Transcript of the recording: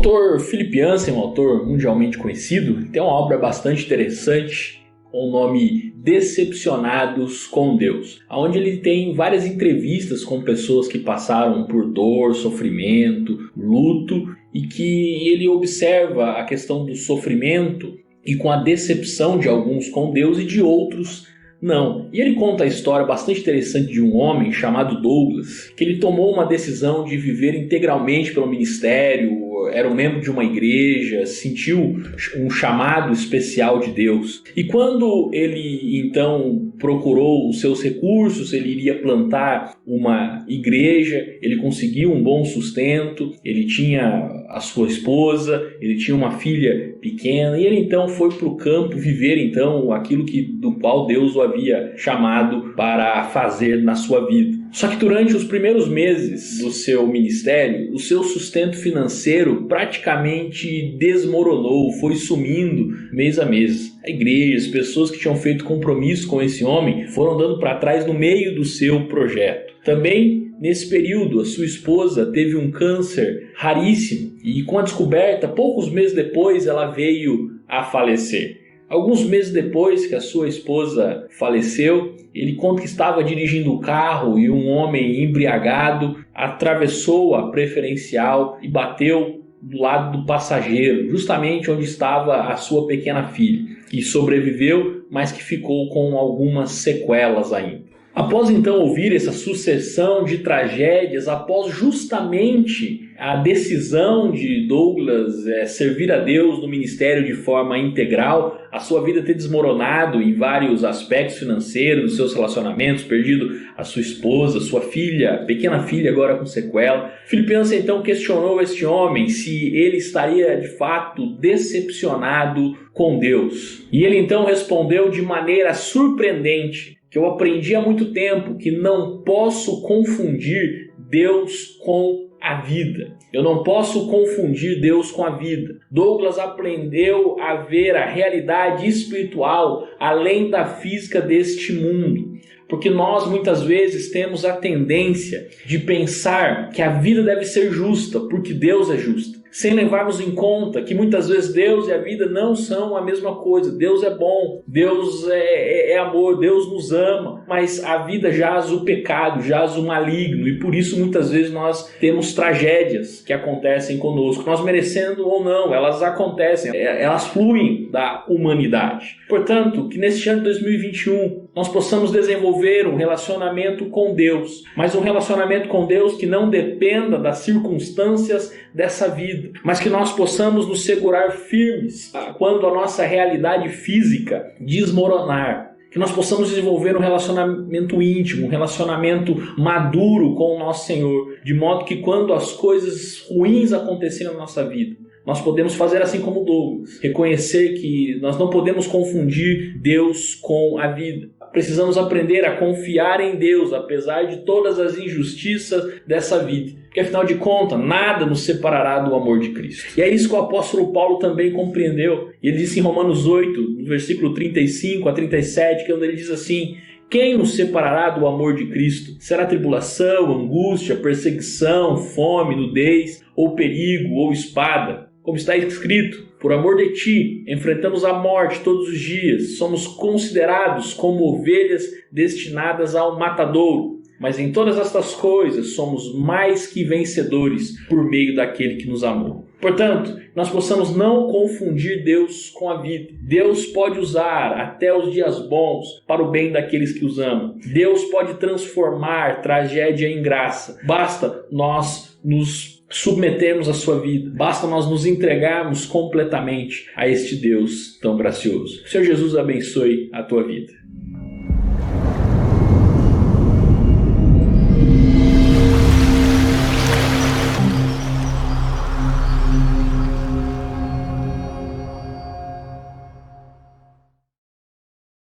autor Philip Yancey, um autor mundialmente conhecido, tem uma obra bastante interessante com o nome Decepcionados com Deus, onde ele tem várias entrevistas com pessoas que passaram por dor, sofrimento, luto, e que ele observa a questão do sofrimento e com a decepção de alguns com Deus e de outros não. E ele conta a história bastante interessante de um homem chamado Douglas, que ele tomou uma decisão de viver integralmente pelo ministério, era um membro de uma igreja, sentiu um chamado especial de Deus. E quando ele então procurou os seus recursos, ele iria plantar uma igreja, ele conseguiu um bom sustento, ele tinha a sua esposa, ele tinha uma filha pequena, e ele então foi para o campo viver então aquilo do qual Deus o havia chamado para fazer na sua vida. Só que durante os primeiros meses do seu ministério, o seu sustento financeiro praticamente desmoronou, foi sumindo mês a mês. A igreja, as pessoas que tinham feito compromisso com esse homem foram dando para trás no meio do seu projeto. Também, nesse período, a sua esposa teve um câncer raríssimo e com a descoberta, poucos meses depois, ela veio a falecer. Alguns meses depois que a sua esposa faleceu, ele conta que estava dirigindo o carro e um homem embriagado atravessou a preferencial e bateu do lado do passageiro, justamente onde estava a sua pequena filha, que sobreviveu, mas que ficou com algumas sequelas ainda. Após então ouvir essa sucessão de tragédias, após justamente a decisão de Douglas servir a Deus no ministério de forma integral, a sua vida ter desmoronado em vários aspectos financeiros, nos seus relacionamentos, perdido a sua esposa, sua filha, pequena filha agora com sequela, Philip Yancey então questionou este homem se ele estaria de fato decepcionado com Deus. E ele então respondeu de maneira surpreendente, que eu aprendi há muito tempo, que não posso confundir Deus com a vida. Eu não posso confundir Deus com a vida. Douglas aprendeu a ver a realidade espiritual além da física deste mundo. Porque nós muitas vezes temos a tendência de pensar que a vida deve ser justa, porque Deus é justo, sem levarmos em conta que muitas vezes Deus e a vida não são a mesma coisa. Deus é bom, Deus é amor, Deus nos ama, mas a vida jaz o pecado, jaz o maligno, e por isso muitas vezes nós temos tragédias que acontecem conosco, nós merecendo ou não, elas acontecem, elas fluem da humanidade. Portanto, que neste ano de 2021 nós possamos desenvolver um relacionamento com Deus, mas um relacionamento com Deus que não dependa das circunstâncias dessa vida, mas que nós possamos nos segurar firmes quando a nossa realidade física desmoronar, que nós possamos desenvolver um relacionamento íntimo, um relacionamento maduro com o nosso Senhor, de modo que quando as coisas ruins acontecerem na nossa vida, nós podemos fazer assim como Douglas, reconhecer que nós não podemos confundir Deus com a vida. Precisamos aprender a confiar em Deus, apesar de todas as injustiças dessa vida. Porque afinal de contas, nada nos separará do amor de Cristo. E é isso que o apóstolo Paulo também compreendeu. Ele disse em Romanos 8, no versículo 35 a 37, que é onde ele diz assim: quem nos separará do amor de Cristo? Será tribulação, angústia, perseguição, fome, nudez, ou perigo, ou espada? Como está escrito, por amor de ti, enfrentamos a morte todos os dias, somos considerados como ovelhas destinadas ao matadouro. Mas em todas estas coisas somos mais que vencedores por meio daquele que nos amou. Portanto, nós possamos não confundir Deus com a vida. Deus pode usar até os dias bons para o bem daqueles que os amam. Deus pode transformar tragédia em graça. Basta nós nos submetermos à sua vida. Basta nós nos entregarmos completamente a este Deus tão gracioso. Que o Senhor Jesus abençoe a tua vida.